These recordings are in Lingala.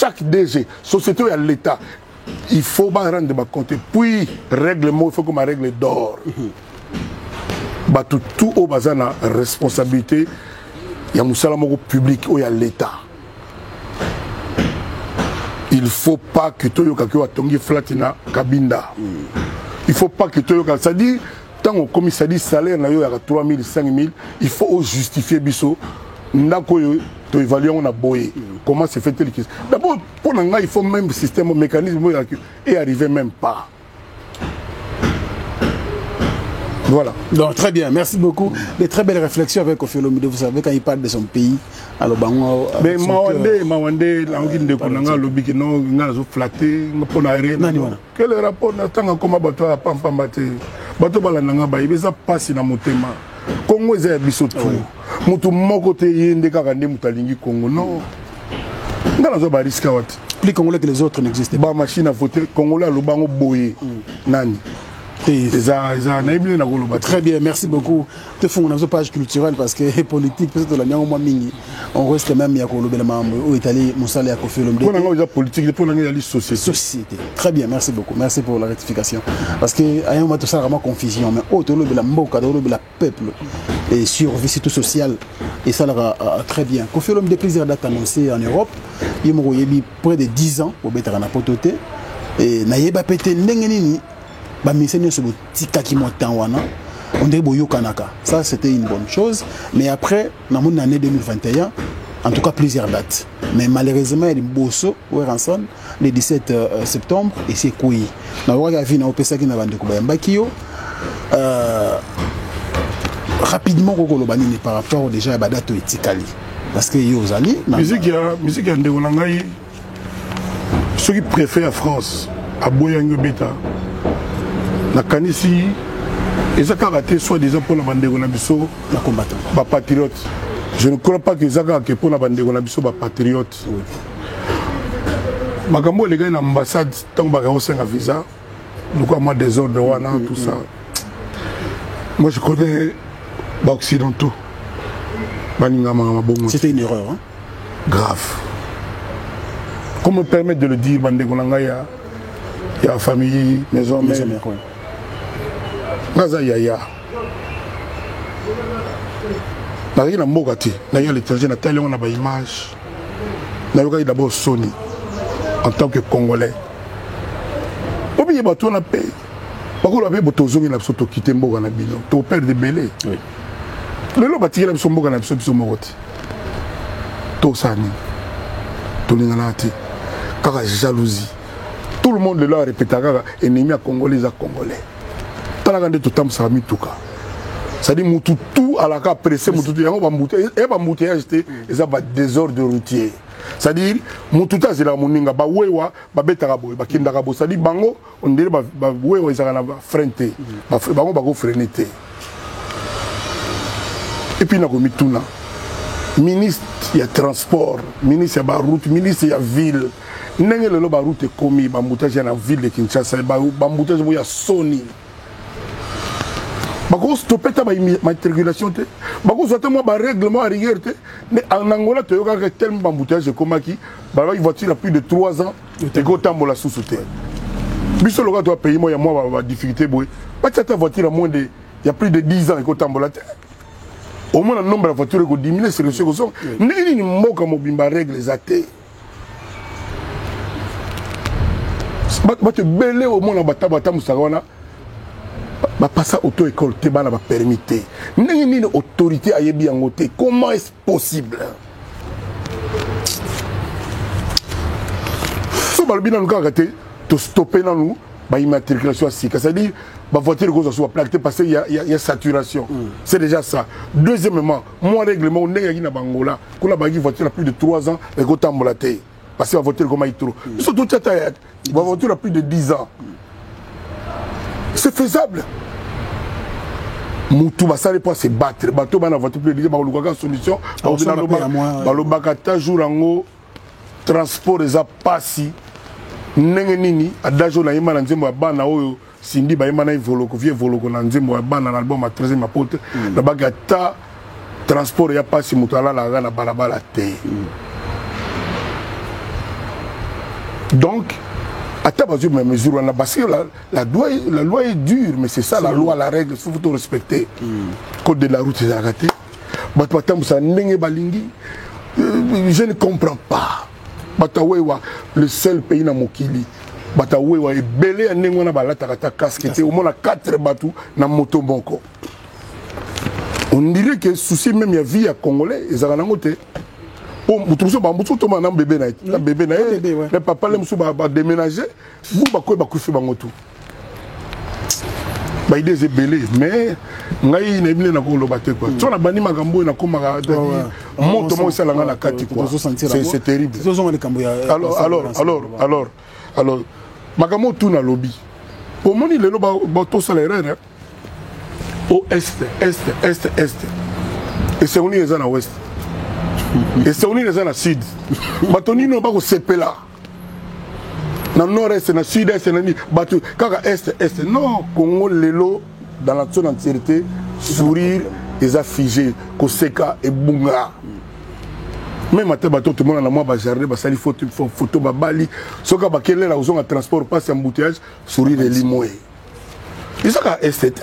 chaque DG, société à l'État, il faut rendre des comptes. Puis, règlement, il faut qu'on règle d'or. Tout au bazar na responsabilité, il y a un public ou il y a l'État. Il ne faut pas que tu aies flatina kabinda. Il ne faut pas que tu aies. C'est-à-dire, tant qu'on commissariat dit salaire, il y a 3 000, 5 000, il faut justifier biso. Tu évalues, on a boyé. Comment c'est fait tel chose. D'abord, pour nous, il faut même système, mécanisme, et arriver même pas. Voilà. Donc, très bien, merci beaucoup. Des très belles réflexions avec Koffi Olomide. Vous savez, quand il parle de son pays, alors, mais Mawande, l'angine de Konanga, le bic, non, il a flatté, on a rien. Quel est le rapport n'a comme bateau à Pampamate? Bateau Balananga, il ça passe dans mon thème. Congo est un bisou tout. Moutou Mokote Yende Kakande Moutalingi Congo. Non. Dans la risque. Plus congolais que les autres n'existent pas. Machine à voter, Congolais, le bango boyé. Nani. Très bien, merci beaucoup. Te font une page culturelle parce que politique, peut-être la on reste quand même au Italie, Moussali à Koffi Olomide. Pour la politique, pour la société. Très bien, merci beaucoup. Merci pour la rectification. Parce que à un moment, tout ça vraiment confusion. Mais autour de la mboka, de la peuple et survie surtout sociale. Et ça leur très bien. Koffi Olomide, plusieurs dates annoncées en Europe. Il y a près de 10 ans pour mettre en apototé. Et Naïba pété Nengenini. Ça, c'était une bonne chose. Mais après, dans l'année 2021, en tout cas plusieurs dates. Mais malheureusement, il y a Bosso, le 17 septembre, et c'est quoi? Rapidement, par rapport déjà à la date Tikali. Parce que Yozali. Musique, il y a ceux qui préfèrent la France, à Boyango Beta. Na kanisi ezaka raté soi-disant pour la bande gonabiso la combattant ba patriote. Je ne crois pas que ezaka que pour la bande gonabiso ba patriote. Makambo les gars na ambassade tant ba ko senga visa. Donc moi désordre wana tout ça. Moi je connais ba occidentaux. C'était une erreur hein? Grave. Comment me permettre de le dire bande gonangaya il y a famille, maison mère. Naza yaya. Nari na mbokati, na yo l'étranger na télé on a ba image. Na yo d'abord Sony en tant que Congolais. Obi bato na paix. Bako la paix botozongi na soto quitter mboka na bino. To père de belé. Oui. Le lo batiki na mboka na biso mokoti. To sani. To lingalati. Kaka jalousie. Tout le monde là répéta ennemi à Congolais à Congolais. Talagande tout temps ça mituka. Ça dit mutu tout à la cas pressé mutu yango ba mbouté et ba mbouteillage té ça va désordre routier. Ça dit mutu ta zela moninga ba wewa ba betaka boy ba kindaka bo ça dit bango on dirait ba wewa ils na frenté. Bango ba go freiner té. Et puis na ko mituna. Ministre il y a transport, ministre il y a route, ministre il y a ville. Nenge le ba route komi ba mboutage na ville de Kinshasa ba mboutage bo ya Sony. Bako stopper ta matriculation te. Bako sortir moi ba règlement à rigueur te. Mais en Angola tu yoka tellement ba mboutage comme qui ba la voiture a plus de 3 ans te go tambola sous te. Biso loka doit payer moi ya moi ba difficulté boy. Pas ta voiture à moins de il y a plus de 10 ans ko tambola te. Au moins le nombre de voitures ko diminuer sur le second. Nini mboka mobimba règle zaté. Bato belé au monde bata musarona ba passa auto école te bana ba permité nini autorité ayebi yango te comment est-ce possible so ba bina nuka te to stopper na nous ba immatriculation sika c'est-à-dire ba voiture ko soit plaqué parce qu'il y a saturation c'est déjà ça. Deuxièmement moi règlement on est na bangola ko la ba voiture a plus de 3 ans et ko tambola te parce que la voiture comme il trop surtout ta voiture a plus de 10 ans. C'est faisable. Moutou va s'arrêter pour se battre. Bateau va voiture plus de une solution. Balobakata jour en transport les apassi. Nengenini adajo na yema na nzembo bana oyo sindi ba yema na voloko vie voloko na nzembo bana na album a 13e apôtre. La bagata transport ya passi mutala la na balabala te. Donc, à ta base, mesure, parce que la loi est dure, mais c'est ça la loi, la règle, il faut tout respecter. Code de la route, c'est arrêté. Je ne comprends pas. Le seul pays dans Mokili. Batawewa est belé à Nengona Balataka casque, au moins 4 bateaux dans moto bonko. On dirait que souci même il y a vie à Congolais, ils ont noté. Oh, vous trouvez pas beaucoup de monde bébé na, la bébé na, le papa le monsieur va déménager, vous ba quoi ba coucher bangoto. Ba idée c'est belé, mais ngai na ibile na ko lo baté quoi. Tu on a bani magambo na ko maga moto mo ça la kati quoi. C'est terrible. Alors magambo tout na lobby. Au moni le loba bato salaire au est. Et c'est on est dans l'ouest. Et c'est on est dans le sud. Batoni no ba ko sepela. Dans le nord-est, dans le sud-est, dans le est. Non, Congo, Lelo, dans la zone entièreté, sourire, les affigés, Koseka et Bunga. Même à Tabato, tout le monde a moi, Bajarde, Basali, photo, Babali, Soka Bakele, la zone de transport, passe embouteillage, sourire et limoé. Et ça, c'est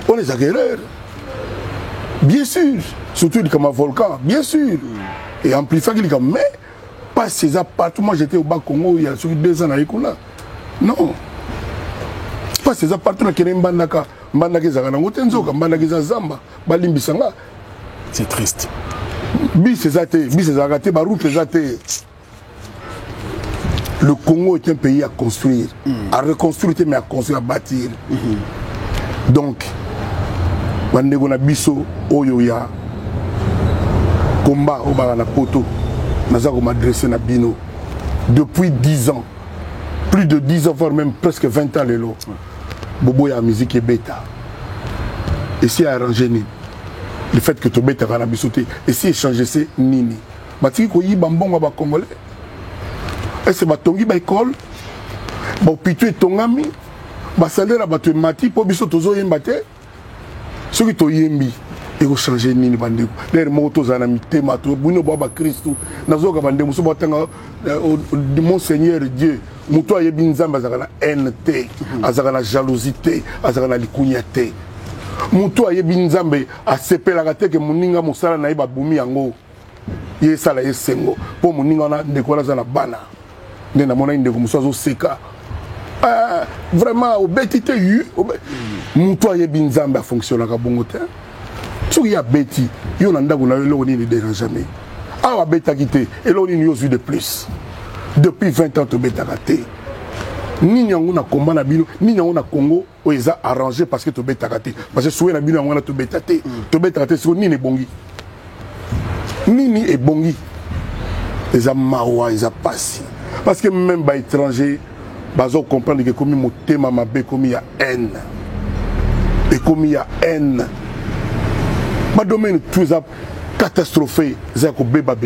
on est acquéreurs. Bien sûr, surtout comme un volcan, bien sûr. Et amplifié, mais. Pas ces appartements, moi j'étais au Bas-Congo il y a 2 ans à Ekoula. Non. Pas ces appartements qui sont Mbandaka, Mbandaka Zagana, Mbandaka Zamba, Balimbisanga. C'est triste. Bis Zagate, Barouk Zate. Le Congo est un pays à construire, à reconstruire, mais à construire, à bâtir. Donc, Bandegona Bisso, Oyoya, combat au Barana Poto. Nous avons adressé à Bino depuis 10 ans, plus de 10 ans, voire même presque 20 ans. Bobo ya musique est bêta. Et si arrangé le fait que tu bêta va bisoter, et si échanger c'est nini. Matiki ko yi bambonga ba congolais. Et c'est ba tongi ba école. Ba pitu tongami, ba salaire ba tu mati po biso tozo yemba te. Ce qui to yembi. Et vous changez nini bandeko les motos en amité mato buno baba Christo nazoka bandeko so batanga mon Seigneur Dieu muto ayebi nzamba azakana NT azakana jalousie azakana likunyate muto ayebi nzambe asepelaka te ke muninga mosala na yeba bumi yango yesala yesengo po muninga na ndeko za na bana ndena mona ndeko musazo seka vraiment obetite yu muto ayebi nzambe a fonctionner ka bongo te. Il y a Betty, il y a un endroit où il ne dérange jamais. Ah, à Betty quitté, et là, il y a eu de plus. Depuis 20 ans, tu as raté. Ni a un combat, ni a un Congo, où ils ont arrangé parce que tu as raté. Parce que souvent, il y a un tu as raté. Tu as raté, c'est ni bongi. Ni est bongi. Ils ont mawa, ils ont passé. Parce que même les étrangers, ils ont compris que comme il y a thème, comme il y a haine. Et comme il y a haine. Ma domaine tout ça catastrophé zako beba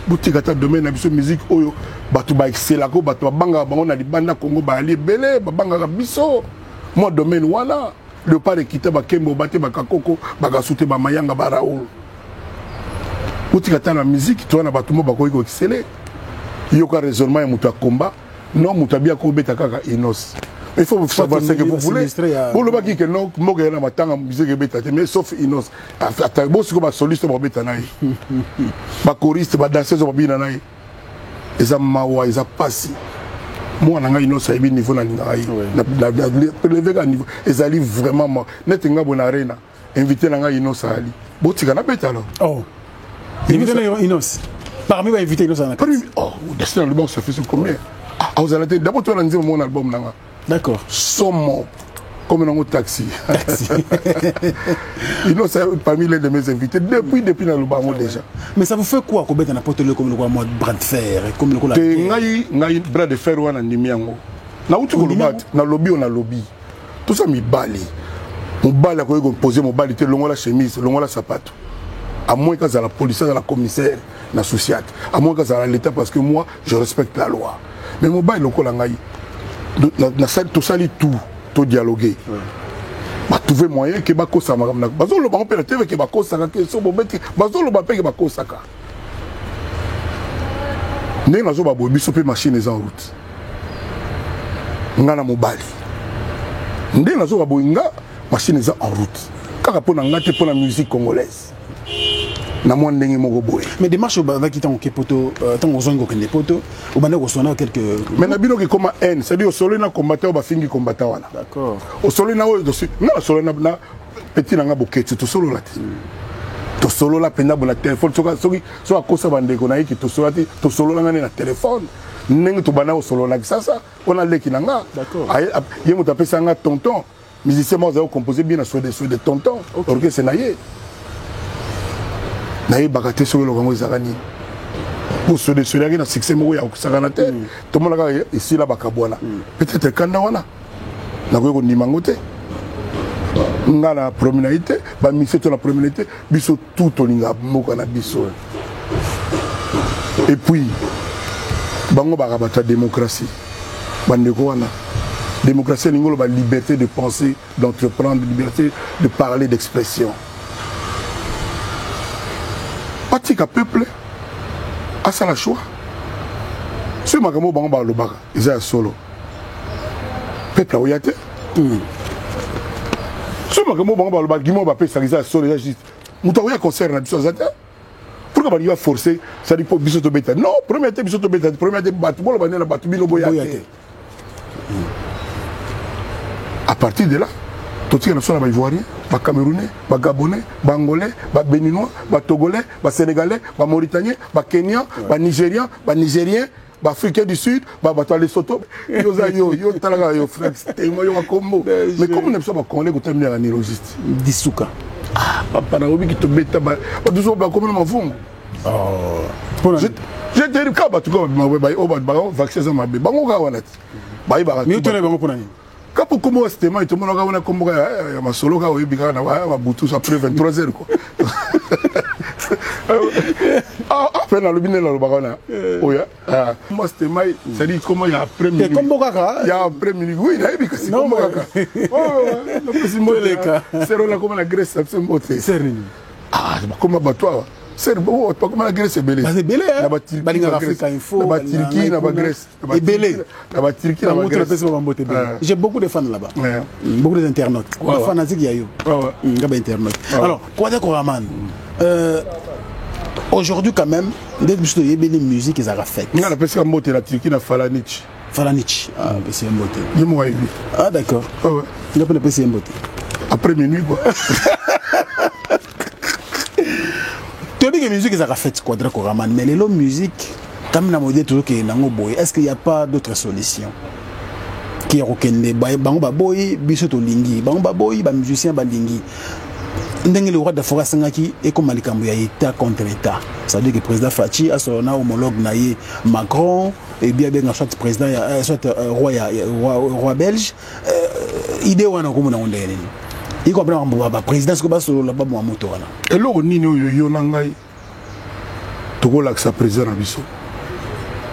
boutique ta domaine na biso musique oyo batu ba excella ko batu banga bango na libanda Congo ba ali belé ba banga biso moi domaine wana le pas quitter ba kembo baté ba kakoko ba gasute ba mayanga ba raoul boutique ta na musique to na batu mo ba ko excellé yo ka raisonnement ya mutu combat non mutu bia ko beta kaka inos. Il faut savoir ce que vous voulez. Pour le baki que non, moi je n'ai pas musique bêta, mais sauf Inos. Bon, c'est comme un soliste pour bêta naï, ma choriste, ma danseuse pour bien naï. Ils ont mawa, ils ont passé. Moi, on a Inos à un niveau naï. Prélevé à niveau. Ils allaient vraiment. Net nga bon arena. Invité nanga Inos à ali. Bon, tu gagnes bêta alors. Oh. Invité Inos. Parmi les invités Inos à la. Oh, destin le bon, ça fait combien? Ah, vous allez d'abord tu as lancé mon album nanga. D'accord. Somme comme un taxi. Parmi les de mes invités, depuis dans le baron déjà. Mais ça vous fait quoi comme un apôtre comme le bras de fer, comme le bras de fer ou un nimiango. Na utu na lobby on a lobby. Tout ça mi bali. Mon bali a posé mon bali, longo la chemise, longo la sapato. À moins que ça la police, la commissaire, la société. À moins que ça l'État parce que moi je respecte la loi. Mais mon bali longo la ngai. Tout ça, tout dialoguer. Bah, trouver moyen que bako ça marama. Bazo le banque pélaté que bako ça que so bobeti. Bazo le banque que bako ça ka. Né na zo ba bobi so pe machine en route. nga na mobali nde nazoka boye nga machine eza en route kaka mpo na nga te mpo na musique congolaise na mwa ndenge moko boye mais démarche obaki ntango ke poto ntango ozongi kokende poto obanda kosona quelques mais na bino ekoma haine c'est-à-dire osolo na combattant oyo bafingi combattant wana d'accord osolo na oyo nga osolo na petit na nga boketi tosolola te tosolola mpenza bona telefone soki akosa bandeko na ye ki tosolola te tosolola nga nde na telefone ndenge tobanda kosololaki sasa wana leki na nga ye moto apesa nga tonton musicien moko azali composé bien na soin de tonton orchestre na ye nayebaka te soki eloko yango ezalaka nini osodesodaki na succès moko ya kosakana te tomonaka esila bakabwana peut-être kanda wana nakoki kondima yango te nga na promenade te bamise to na promenade te biso tout tolinga mboka na biso et puis bango baka bato ya démocratie bandeko wana démocratie elingi oloba liberté de penser d'entreprendre liberté de parler d'expression batika peuple asala choix soki makambo bango balobaka eza ya solo peuple aoya te soki makambo bango balobaka gimo bapesaka eza ya solo eza juste moto aoya concert na biso aza te pourquoi balingi baforce sadi mpo biso tobeta non premier te biso tobeta te premier te bato boloba nde na bato bino boya te à partir de là totika na so na baivoirien bacamerounais bagabonais baangolais babéninois batogolais basénégalais bamauritaniens bakényan banigérian banigérien baafricain du sud bato ya lesoto yo talaka yo frère tengo yo bakombo mais comme na biso bacongolais kotaminaka nilogiste disuka papa naobi kitobeta baduso bakomi na mavumu jeteri ka bato ka vaccin eza mabe bango kaka wana te bayebaka bango mpona nini kapo kombo wa sistema itomonaka wana kombo ya masolo kaka oyebi kaka na babutu après 23 heures quoi après nalobi nde nalobaka wana oya kombo sistema c'est-à-dire kombo ya après minuit kombo kaka ya après minuit oui nayebi kasi kombo kaka napesi mboteleka sero na kombo na Grèce apesi mbote ser nini bakoma bato awa ser bakoma na Grèce ebele balingaka Africa Info na baturki na bagrèce ebele na baturki na bagrèce j'ai beaucoup de fans là-bas beaucoup de internautes fanatiques ya yo nga internautes alors Kwadako Koraman aujourd'hui quand même dès que je dis une musique ils ont fait nga napesi mbote na turki na Falanich c'est un mbote yemo wayi d'accord nga pe napesi mbote après minuit quoi la musique est faite Kwadako Koraman, mais les musique comme la modèle toujours qui est nango boy, est-ce qu'il n'y a pas d'autres solutions qui est rokende bango baboy biso to lingi bango baboy ba musicien ba lingi ndenge le roi de forêt sangaki et comme malikambo ya état contre état, ça veut dire que président Fachi a son homologue naïe Macron et bien soit président soit roi belge idée wana ko mona ondene il comprend ba président ce que ba solo la ba mo moto wana eloko nini oyo yo na ngai tokolakisa président na biso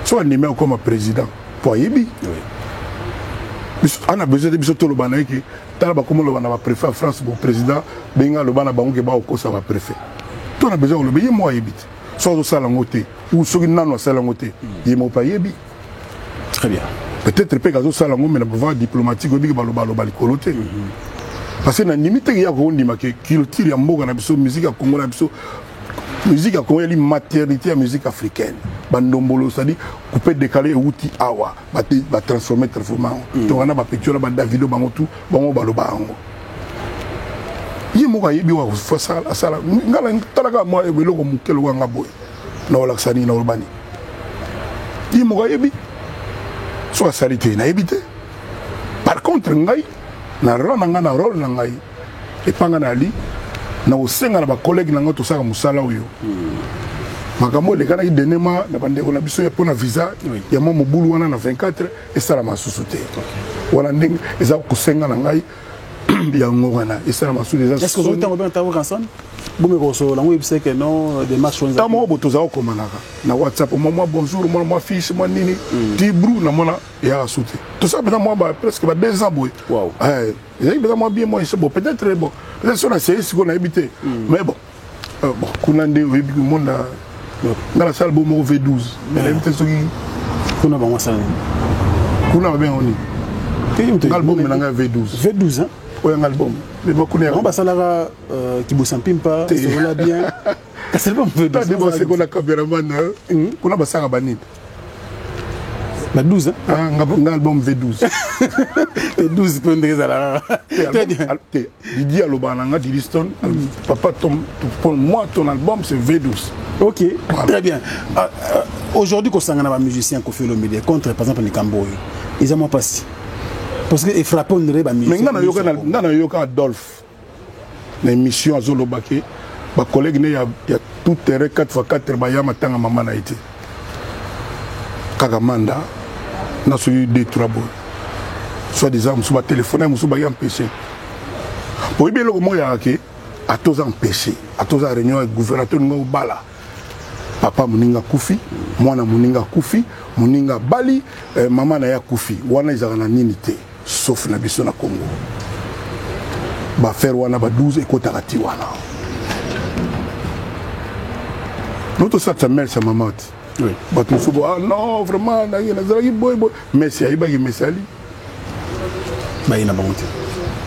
so anime comme président po yebi biso ana besoin de biso toloba na yeke tala bakomo loba na ba préfet France bon président benga loba na bango ke ba okosa ba préfet to na besoin loba ye mo yebi so sala ngote ou soki nano sala ngote ye mo pa yebi très bien peut-être pe gazo sala ngombe na pouvoir diplomatique obi ke ba loba likolo te parce que na limite ya ko ndima ke culture ya mboka na biso musique ya Congo na biso musique ya Congo ya maternité ya musique africaine bandombolo c'est-à-dire couper décaler outil awa ba transformer to wana ba picture ba Davido bango tout bango baloba bango yi mo ka yebi wa fa sala ngala talaka mo eloko mukelo nga boy na wala sani na urbani yi mo ka yebi so salite na yebite par contre ngai na rôle na ngai epanga na ali na osenga na ba collègue na ngoto saka musala oyo makambo le kana idenema na bandeko na biso ya pona visa ya mo mobulu wana na 24 esala masusu te wala ndenge eza kusenga na ngai ya ngwana esala masusu eza est-ce que vous t'en bien ensemble boumé koso lango ibse que non des matchs on ta mo boto za komanaka na WhatsApp moi bonjour moi fiche moi nini tibru na mona ya souté tout ça peut moi presque 2 ans boy wow il y a moi bien moi c'est bon peut-être bon peut-être sur la série ce qu'on a habité mais bon kunande webi monde dans la salle bon V12 mais habité ce qui kuna ba moi ça kuna ba bien on L'album est V12. V12, hein? Oui, un album. Mais beaucoup de gens. On va savoir qui bosse un pimpa, c'est là bien. C'est le bon V12. C'est qu'on a caméraman, on a passé à Banit. La 12, hein? Un album V12. V12, peut très bien. Didier Alobananga, Diliston, papa, pour moi, ton album, c'est V12. Ok, voilà. Très bien. Aujourd'hui, quand on a un musicien qui fait le média contre, par exemple, les Camboy, ils ont passé. Parce que les frappons ne pas musicien. Mais on a eu Adolphe. L'émission à Zolobake, ma collègue, il y a tout terrain 4x4, Bayama, Tanga, Maman Haïti. Kagamanda. N'a pas eu 2-3 boys. Soit des armes, soit téléphoner, soit empêché. Pour bien le moment, il y a à tous empêchés, à tous réunion avec le gouverneur de Bala. Papa Mouninga Koufi, moi Mouninga Koufi, Mouninga Bali, maman Naya Koufi. Wana ils ont ninité, sauf na biso na Congo. Ba faire wana ba 12 et kotarati wana. Notre sa mère sa maman. Oui. Ah non, vraiment, mais c'est Aïba Messali. Bah, il a bon.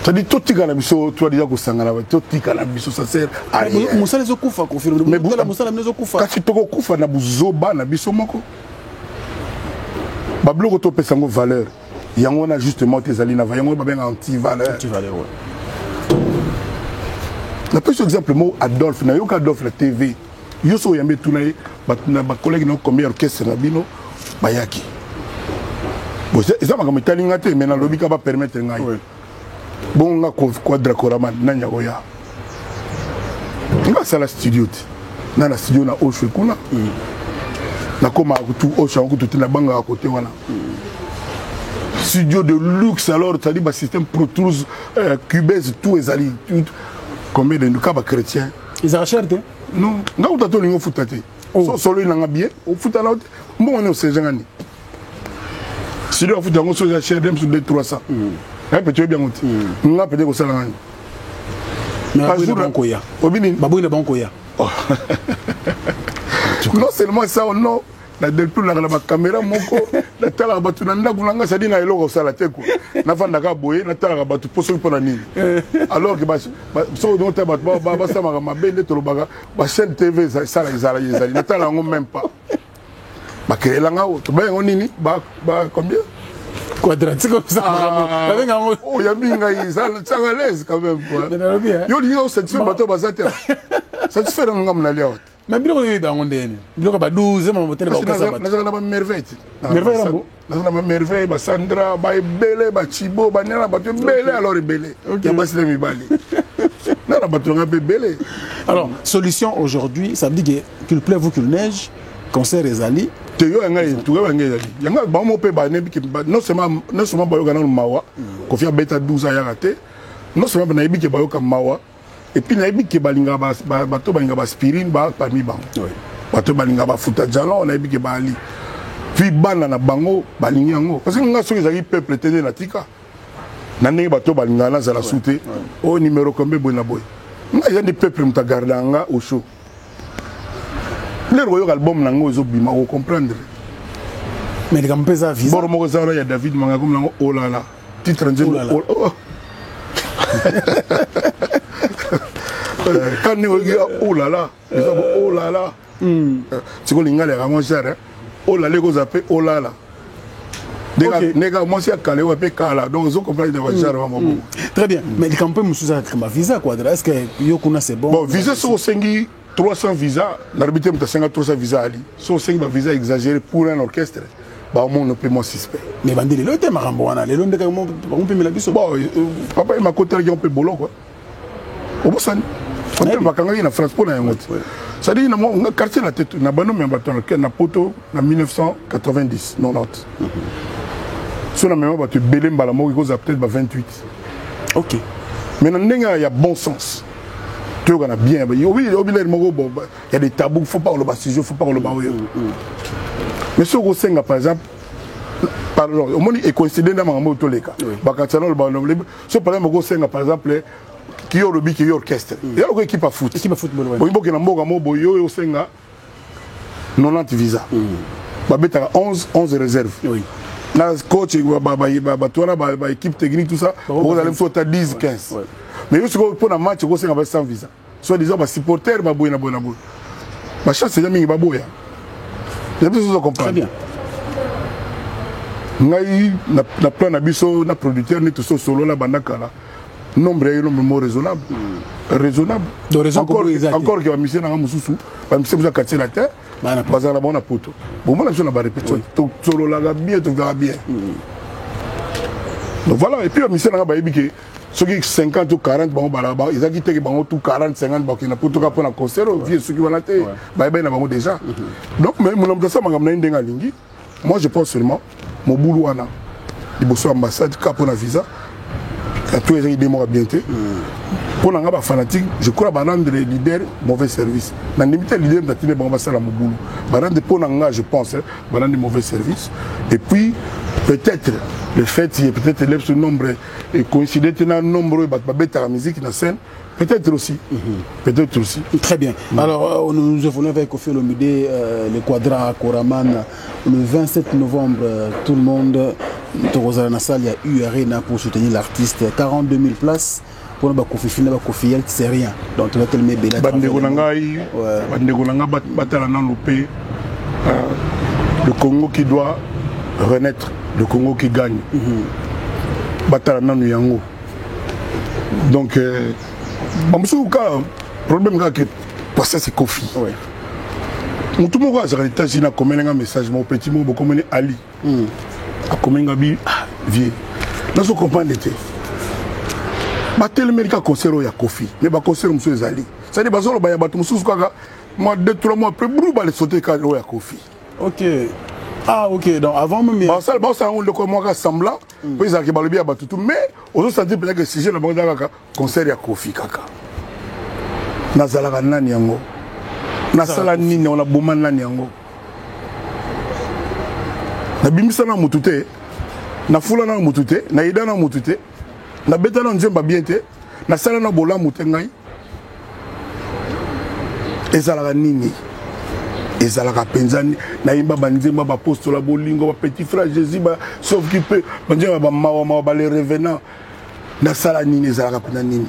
Ça dit tout le monde, tu as déjà que ça ça sert à rien. Moussa les okufa confirme. Mais Moussa les okufa. Quand tu te okufa na buzoba na biso moko. Ba bloko to pesa ngo valeur. Yango na justement tes alina va yango ba ben anti valeur. Anti valeur ouais. La plus exemple mot Adolphe na yo Adolphe la TV. Yo so yambe tunaye ba collègue no combien orchestre na bino bayaki. Bon ça ma comme talinga te mais na lobby ka ba permettre ngai. Bon nga quadra koraman na nyagoya. Nga sala studio ti. Na la studio na Oshwe kuna. Na koma kutu Oshwe kutu na banga à côté wana. Studio de luxe alors ça dit ba système Pro Tools Cubase tout ezali combien de cas ba chrétien. Ils achètent hein? Non, nga utato lingo futate. So solo ina bien, au futala bon on est au Sejangani. Si le futa ngo so cher dem sur 200-300. Un petit bien monté. Nga peut-être au salangani. Mais Babou Bankoya. Obini Babou le Bankoya. Non seulement ça non, la de tout la caméra moko, la tala batu na ndaku nanga sadi na eloko sala te ko. Na fanda ka boye na tala batu poso pour na nini. Alors que so donc ta ba ça ma bende to baga ba chaîne TV ça la na tala ngo même pas. Ba créer la ngao to ba ngo nini ba combien quadratique comme ça. Oh ya binga ça à l'aise quand même quoi. Yo li yo satisfait bato ba ça te. Satisfait ngam na liao. Mais bien que dans on est, bien que 12 ans, on peut pas merveille. Merveille, Sandra, Bele, Chibo, Banana, Bele, alors Bele. Alors, solution aujourd'hui, ça veut dire qu'il pleuve ou qu'il neige, concert les alliés. Non seulement Bayoga Mawa, qu'on fait bêta 12 ans, non seulement Naïbi Bayoka Mawa. Et puis, il y a des balinga aspirine parmi bang. Bato balinga futa jalon, on a dit que bali. Puis banana bango balingango. Parce que nous avons des peuple télé na tika. Nani bato balinga na zala souté. Au numéro combien bon boy. Il y a des peuples qui gardé anga au show. Le royal album nango ezobima vous comprendre. Mais les gars visa. Bon mo zara ya David manga comme nango oh là là. Titre nzelo. Quand nous disons oh là là, oh là là, c'est que les gens ont cher, oh là les gars appellent oh là là. Les gars, moi c'est à Calais ou à Pécala, donc ils ont compris de voyager. Très bien, mais quand on peut me visa quoi, est-ce que Yokuna c'est bon? Bon, visa sur 300 visas, l'arbitre me 300 visas ali, sur 5 visas exagérés pour un orchestre. Bah au moins on peut moins suspect. Mais bandit le thème Ramboana, les longs de on peut me la biso. Bon, papa il m'a côté qui on peut bolo quoi. Au bout ça. On peut pas quand il en France pour un autre. Ça dit na mon quartier la tête na bano mais bato na poto en 1990 90. Sur la même bato belé mbala mo ko za peut-être 28. OK. Mais il y a bon sens. Tu on a bien oui, il y a des tabous, faut pas le bas sujet, faut pas le bas. Mais sur au Senga par exemple pardon, au monde est considéré dans mon moto les cas. Bakatano le ballon. Sur par exemple au Senga par exemple qui est le bic qui est orchestre. Il y a une équipe à foot. Équipe à football. Oui. Bon, il y a un mot boyo au Senga 90 visa. Babeta 11 réserves. Oui. na coach équipe technique tout ça vous allez me faire 10 15 mais yo siko pour na match ko senga ba sans visa soit disant ba supporter ba boy na boy ba chance c'est mingi ba boya j'ai besoin de comprendre très bien ngai na plan na biso na producteur ni tout ça solo la bandaka là nombre raisonnable encore que va mission na mususu ba mission za quartier la terre bazala na bona poto bon moi je na ba répétition to solo la bien to verra bien donc voilà et puis la mission na ba yebiki ceux qui 50 ou 40 bango balaba ils a quitté bango tout 40 50 bango na poto ka pona concert vieux ceux qui vont la terre ba na bango déjà donc mais mon homme de ça mangam na ndenga lingi moi je pense seulement mon boulot wana liboso ambassade ka pona visa à tous les idées bien été pour les fanatiques je crois que les leaders mauvais service dans limite leader d'attirer bon va ça la boulot banande pour nanga je pense banande mauvais service et puis peut-être le fait il y a peut-être élève ce nombre et coïncider dans nombreux bêta la musique dans scène peut-être aussi très bien alors nous venons avec Koffi Olomide le Quadra Koraman le 27 novembre tout le monde Torozala na salle il y a URNA pour soutenir l'artiste 42 000 places pour ba Koffi Fina ba Koffi Yel c'est rien donc tu vas tellement belle bandeko nangai bandeko nanga batala na loupé le Congo qui doit renaître le Congo qui gagne batala na yango donc le problème est que ça c'est Koffi. Tout le monde a un message, mon petit mot, comme Ali. Comme un vieux. Nous comprenons. Le Américain concert il y a Koffi, mais le concert monsieur Ali. Ça dit bazolo ba ya batu mususu kaka moi 2-3 mois après brou ba le sauter ka ya Koffi. OK. Ah OK, donc avant même ça on le comment semblant puis ça qui ba le bien batu tout mais on senti peut-être que sujet le banda kaka concert ya Koffi kaka. Nazalaka nani yango. Nasala nini on a boma nani yango. Na bimisa na mutute na fula na mutute na ida na mutute na beta na nzemba bien te na sala na bola mutengai ezalaka nini ezalaka penzani na imba banzemba ba postola bolingo ba petit frère Jésus ba sauf qui peut banzemba ba mawa ba les revenants na sala nini ezalaka pena nini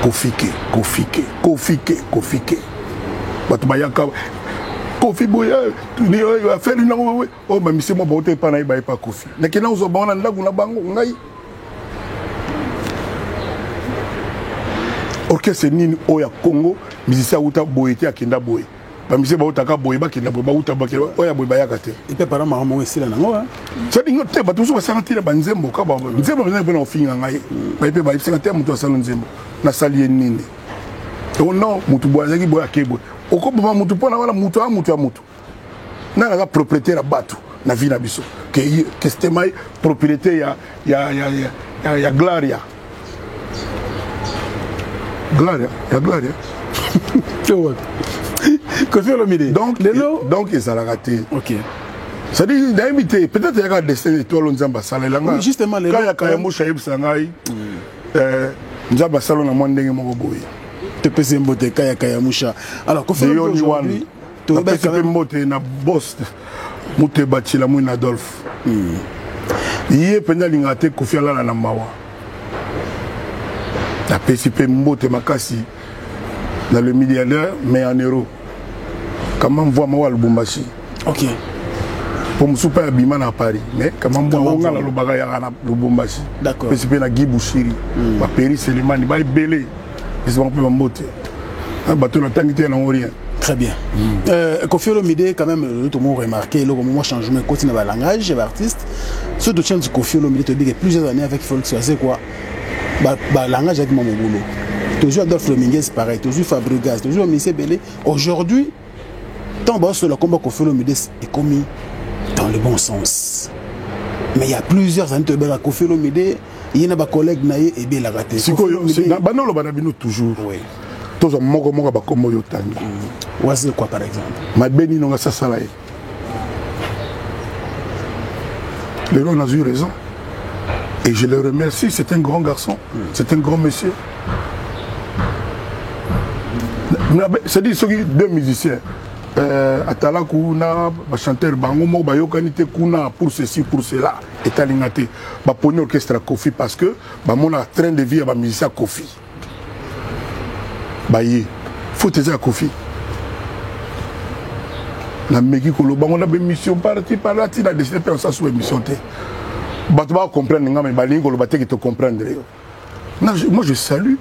Koffi bato bayaka Koffi boya tu affaire na oh ba mise mo ba hotel pa na ba Koffi na kina uzo ba na ndagu na bango ngai orchestre nini oya Congo musicien uta boyete akenda boye ba mise ba utaka boye ba kenda boye ba uta ba oya boye ba yakate et puis par maman esila nango ça dingo te ba tuso ba sanatira ba nzembo ka ba nzembo na pena ofinga ngai ba pe ba isinga te muto asala nzembo na sali nini donc non mutu boya ki boya kebo okoba mutu pona wala mutu a mutu na la propriétaire à batu na vie na biso que c'était mai propriété ya Glaria Koffi Olomide donc ils ont raté OK ça dit d'inviter peut-être il y a des destins étoiles nzamba salela justement les kaya musha yebsa ngai nzamba salo na mwandenge moko boye te pese mbote kaya musha alors Koffi Olomide aujourd'hui to ba quand mbote na boss muté batila mu na Adolphe yé penda lingate Koffi ala na mawa la PCP mbote makasi dans le milliardaire mais en euros comment voir moi Lubumbashi OK pour me souper à Bimana à Paris mais comment voir on a le bagage à Lubumbashi d'accord PCP na Guy Bouchiri ba Péri Selimani ba belé ils vont plus mbote un bateau na tangité na rien très bien Koffi Olomide quand même tout le monde remarqué le moment changement continue dans le langage de l'artiste ce de chant Koffi Olomide te dit plusieurs années avec Félix c'est quoi bah langage avec mon boulot toujours Adolphe Dominguez pareil toujours Fabregas toujours Missé Belé aujourd'hui tant bas sur le combat Koffi Olomide est commis dans le bon sens mais il y a plusieurs années de Koffi Olomide il y a des collègues naïe et bien la raté c'est banolo banabino toujours oui tous moko ba kombo yotani c'est quoi par exemple ma beni non ça salaye le on a eu raison et je le remercie c'est un grand garçon c'est un grand monsieur c'est dit ceux deux musiciens atala kuna bachanteur bango moko bayokani te kuna pour ceci pour cela etalinga te baponi orchestre ya Kofi parce que bamona train de vie ya bamusicien ya Kofi baye faut eza ya Kofi nameki koloba ngo na bémission parti par là tina décidé mpe osa sous émission te bato bacomprendre nga me balingi koloba te ke to comprendre yo moi je salue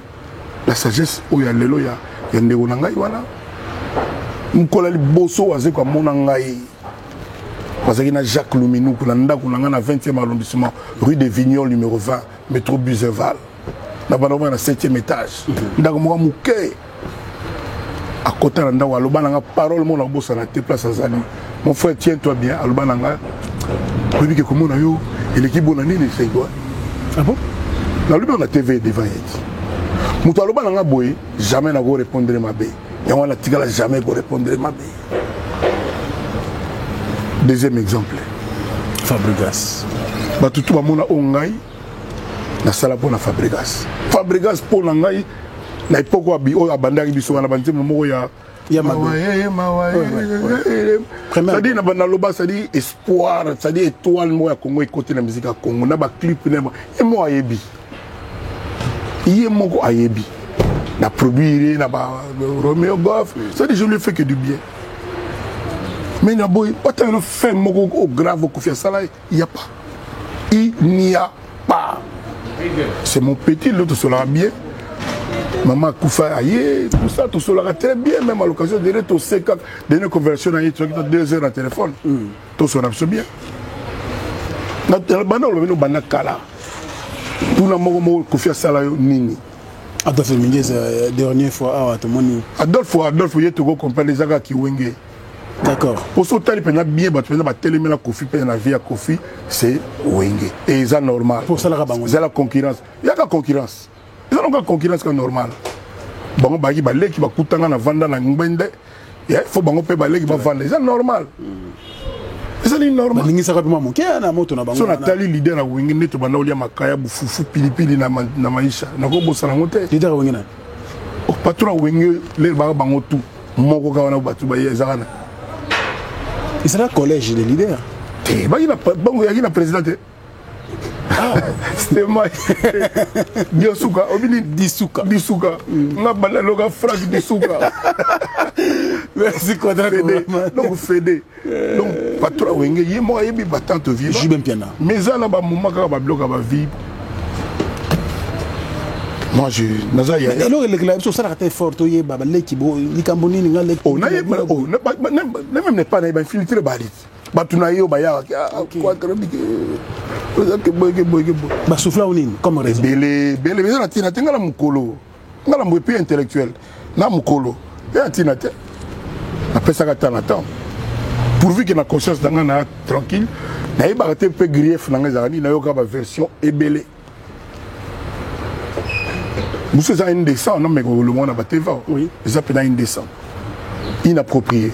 la sagesse oyo ya lelo ya ndeko na ngai wana mkola liboso aze kwa mona ngai bazaki na Jacques Luminuku na ndako na nga na 20e arrondissement rue de Vignoles numéro 20 métro Buzeval na bana na 7e étage ndako moko muke à côté na ndako aloba na nga parole mona bosa na te place azali mon frère tiens-toi bien aloba na nga oyebi ke komona yo eleki bona nini c'est quoi ah bon na lobi na TV devant yeti muto aloba na nga boye jamais na go répondre mabe et on a tigala jamais pour répondre ma bé. Deuxième exemple. Fabregas. Batutu bamona ongai na sala pona Fabregas. Fabregas pona ngai na epoko abi o abandaki biso na banzembo moko ya mawaye. C'est-à-dire na bana loba c'est-à-dire espoir, c'est-à-dire étoile mo ya Congo côté na musique ya Congo na ba clip na e mo ayebi. Iye moko ayebi. Na produire na ba Romeo Goff, ça dit je lui fais que du bien. Mais na boy, autant fait moko au grave Kofi Sala, il y a pas. Il n'y a pas. C'est mon petit, l'autre sera bien. Maman Koufa aïe, tout ça, tout sera très bien, même à l'occasion de donner ton C4, de donner une conversion à 2 heures à téléphone. Tout sera bien. Maintenant, on va nous banner Kala. Tout le monde Kofi Sala nini. Adolphe Minguez, dernière fois, Adolphe, il y a tout comprendre les agas qui wenge. D'accord. Pour ce temps, il y a bien, mais la Kofi, la vie à Kofi, c'est wenge. Et c'est normal. Pour ça, c'est la concurrence. Il y a la concurrence. Il y a la concurrence qui est normale. Bon, il y a des gens qui ont vendre dans Ngbende. Il faut que les gens vendre. C'est normal. C'est normal. Mais ça va manquer na moto na bango. So natali leader na wenge neto bana olia makaya bufufu pilipili na maisha. Na ko bosana ngote. Leader wenge na. O patron wenge le ba bango tout. Moko ka wana batu ba yezana. Et c'est la collège des leaders. Te ba ina bango ya ina président. C'était moi. Disuka, obini Disuka. Na bana loga Franck Disuka. Merci Quadra. Donc Fédé. Donc patron wenge yemo ayebi batante vie. Je bien piano. Mais ça là ba moment ka ba bloc ba vie. Moi je naza ya. Alors le club so ça la fort oye ba l'équipe likamboni nga l'équipe. Oh na même n'est pas na filtrer balit. Batuna yo ba ya quoi bah souffla ou nini comme raison belé na tina tenga la mukolo ngala mwepi intellectuel na mukolo ya tina te après ça na temps pourvu que na conscience danga na tranquille na yeba te pe grief na ngazani na yoka ba version ebelé nous faisons indécent non mais le monde a battu oui ça peut indécent inapproprié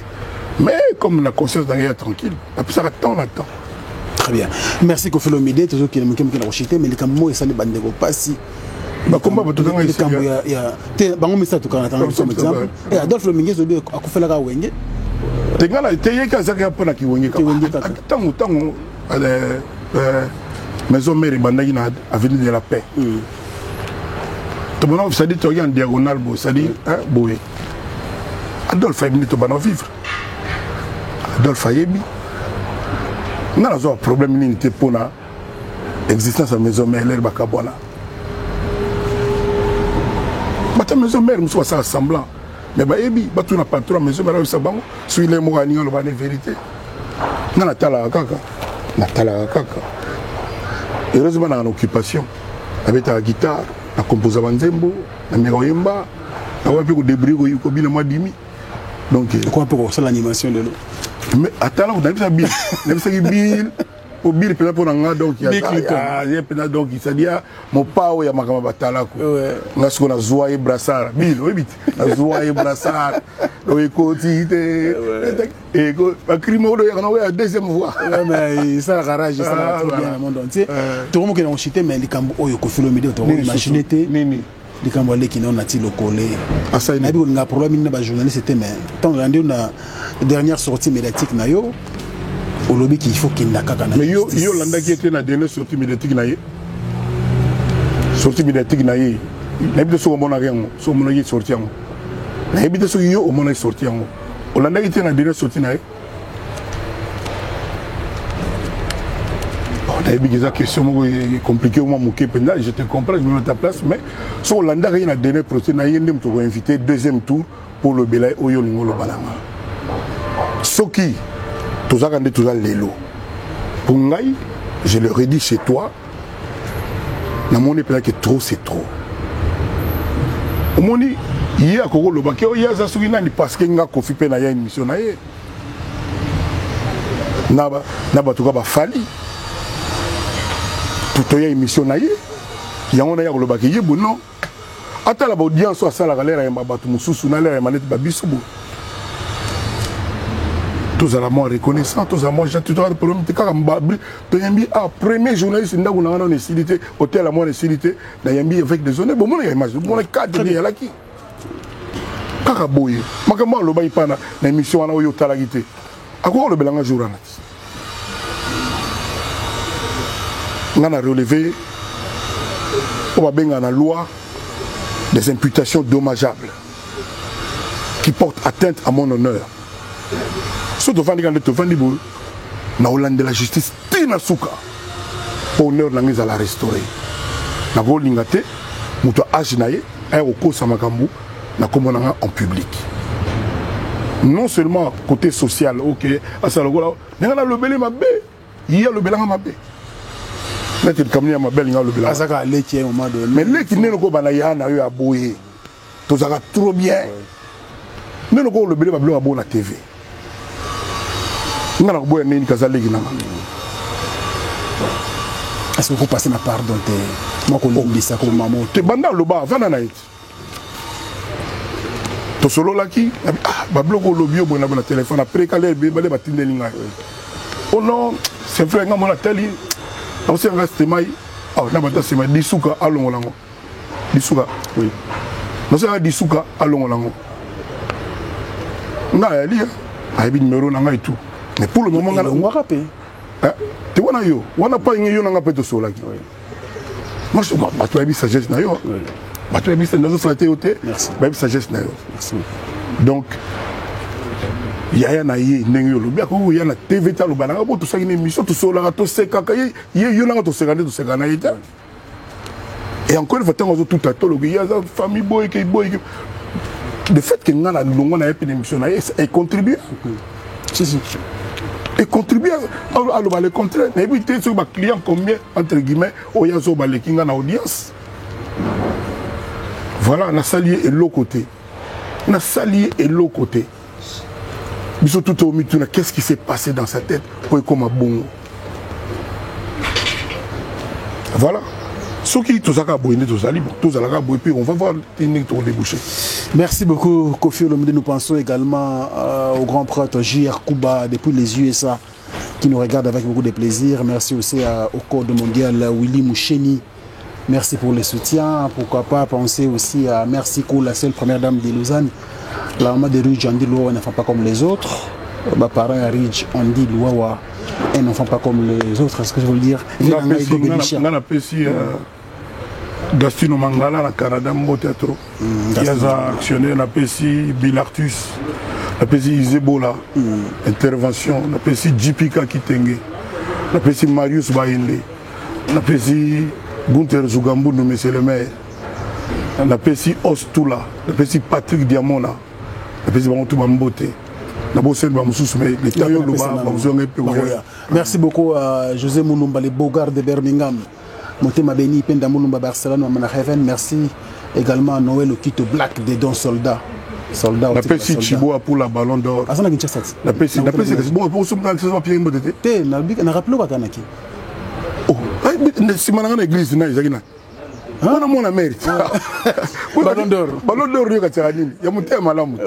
mais comme la conscience danga est tranquille après ça na temps. Très bien. Merci Kofi Olomide, toujours qui est rejeté, mais les cambos et ça les bandes pas si. Bah comment va tout le monde ici? Il y a des bango mais ça tout quand comme exemple. Et Adolphe Olomide Zobe a Kofi la Wenge. T'es gars là, t'es y a ça qui a pas la qui Wenge. Tant maison mère bandagi na avenue de la paix. Tout bon ça dit tu en diagonale bo ça dit hein boé. Adolphe a venu to bana vivre. Adolphe Ayebi. On a un problème n'était pour l'existence de la maison mère l'air bakabona. La maison mère nous soit semblant. Mais bah ebi, bah tout n'a pas trop maison mère ça bon. Sur les mots on va la vérité. On a tala kaka. Heureusement on a une occupation. Avec la guitare, la composer banzembo, la meroyemba, la wapi ko débris ko bina moi dimi. Donc quoi pour ça l'animation de l'eau. Mais attends, on a vu ça bien. On a vu ça bien. Au bien, peut-être pour un donc il y a peut-être donc il s'est dit mon père il y a ma camarade batala quoi. On a ce qu'on a zoé brassard. Bien, oui vite. Zoé brassard. Oui quotidien. Et le crime au il y a une deuxième voix. Mais ça la garage ça va trop bien le monde entier. Tout le monde qui est en chité mais les cambo oh Kofi Olomide tu imaginer té. les Camboualais qui n'ont pas le collé. Ah, ça, il y a un problème avec les journalistes, mais tant que on a dernière sortie médiatique, au lobby qu'il faut qu'il n'y ait pas de mais yo landa qui était la dernière sortie médiatique sortie médiatique n'habite sur mon rien sur mon avis sorti en n'habite sur yo au mon avis sorti en Hollanda qui était la dernière sortie n'habite des questions compliquées au moment où je te comprends je me mets à ta place mais sur Hollanda il y a la dernière sortie n'ayez pas invité deuxième tour pour le Belay au yo lingolo balama ce qui tous à gagner tous à l'élo. Pour moi, je leur ai dit chez toi, dans mon époque que trop c'est trop. Au moins, il y a encore le bac, il y a ça sur une parce qu'il y a Kofi Pena, il y a une mission naïe. Naba tout cas fali. Tout y a une mission naïe. Il y a un le bac, il y a bon non. Attends la audience soit ça la galère et ma batou moussou na l'air manette babisou. Tous à la mort reconnaissant, tous à moi j'ai tout le problème de Karambabli. Tu as mis à premier journaliste n'a pas de nécessité, hôtel à moi nécessité, n'a mis avec des zones. Bon, moi j'ai imagine, moi j'ai cadre il y a là qui. Karaboye, moi le bail pas na émission à la Oyo Talagité. À quoi le belanga journaliste? On a relevé, on va bien la loi des imputations dommageables qui portent atteinte à mon honneur. Si tu veux na Hollande de la justice, tina souka. Honneur na mise à la restaurer. Na go lingate, muto ajinaye, ay oko samakambu, na komonanga en public. Non seulement côté social, ok, asalogola, mais on a le belé ma bé, il y a le belanga ma bé. Là tu kamni ma belle nga le belanga. Azaka leki au moment donné. Mais leki ne ko banaya na yo aboye. To zaka trop bien. Ne ko le belé ba blo abo na TV. Est-ce qu'il faut passer ma part dans tes... Moi, je dis ça comme maman. Tu es bandal le bas, va dans la tu solo là qui ah bloqué le bio bon na téléphone après calé balé batinde linga. Oh non, c'est vrai nga mon teli. On s'est resté mai. Ah na bata c'est mai disuka alongo lango. Disuka. Oui. Non c'est disuka alongo lango. Na ali a bi numéro na nga et tout. Mais pour le moment, on va rappeler. Tu vois, on n'a pas une yo n'a pas de sol là. Moi, je tu as vu sagesse na yo. Tu as vu c'est dans société côté. Merci. Bah sagesse na yo. Merci. Donc il y a un aïe n'enyo lo bien ko il y a na TV ta lo bana bo tout ça une émission tout ça là tout c'est kaka yo na to segande to segana ita. Et encore une fois tant tout à tout il y a une famille boy qui le fait que ngana longo na une émission na et contribue. Si. Et contribuer à le contraire. Éviter sur ma client combien, entre guillemets, au yazo balekinga na audience. Voilà, on a salié et l'autre côté. On a salié et l'autre côté. Mais surtout au milieu, qu'est-ce qui s'est passé dans sa tête pour comme un bon. Voilà. Ce qui tout ça a bouillé, tout ça a bouillé, puis on va voir les débouchés. Merci beaucoup, Kofi Olomide. Nous pensons également au grand prêtre J.R. Kuba depuis les USA qui nous regarde avec beaucoup de plaisir. Merci aussi au Code mondial Willy Moucheni. Merci pour le soutien. Pourquoi pas penser aussi à Merci Kou, la seule première dame de Lausanne. La maman de Ridge, on dit Loa, ne fait pas comme les autres. Ma parent à Ridge, on dit Loa, elles ne font pas comme les autres. Est-ce que je veux le dire? On a Gastino Mangala na Canada mbote trop. Il y a actionnaire na PC Bill Artus, na PC Izebola intervention, na PC JPK Kitenge, na PC Marius Bainde, na PC Gunther Zugambu no monsieur le maire, na PC Ostula, na PC Patrick Diamona, na PC Bantu Bambote. Merci beaucoup à José Moulumba, les Bogards de Birmingham. Motema Beni, Penda Moulumba Barcelone, merci également à Noël Okito Black des dons soldats. Soldats. La PSI Chiboa pour la ballon d'or. La PSI, c'est bon pour ce que vous avez bien voté. On a rappelé au Bakanaki. Oh, si on a une église, On a mon mérite. Ballon d'or. Ballon d'or, il y a mon thème à l'âme.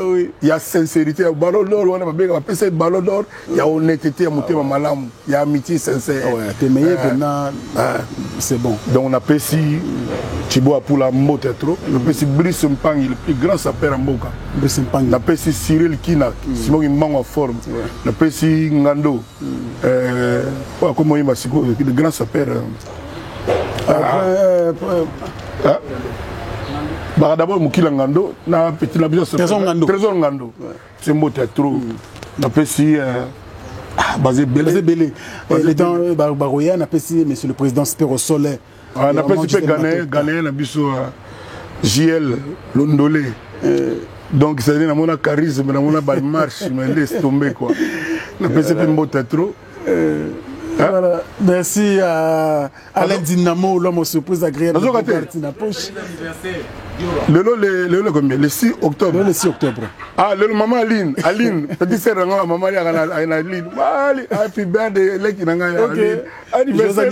Il y a sincérité. Ballon d'or, on a appelé ça ballon d'or. Il y a honnêteté, il y a mon thème à l'âme. Il y a amitié sincère. Ouais, t'es meilleur maintenant. C'est bon. Donc on appelle si Thibaut pour la motte trop. On appelle si Brice Mpang, le plus grand sapeur en Boka. Brice Mpang. On appelle si Cyril Kina, Simon il manque en forme. On appelle si Ngando. Comment il m'a dit, le grand sapeur. D'abord Moukila Ngando, na petit la bien Trésor Ngando. C'est mot trop. On appelle si basé Belé. Le temps Baroya, on appelle si monsieur le président Spero Soleil. On appelle si Ghanéen na biso JL Londolé. Donc c'est à mon charisme, na mon marche, mais laisse tomber quoi. On appelle si mot trop. Voilà. Merci à Alain Dinamo, l'homme aux surprises agréables. Le 6 octobre. Le 6 octobre. Ah, le maman Aline. Aline, petite sœur, maman Aline. Happy birthday, Aline. Anniversaire.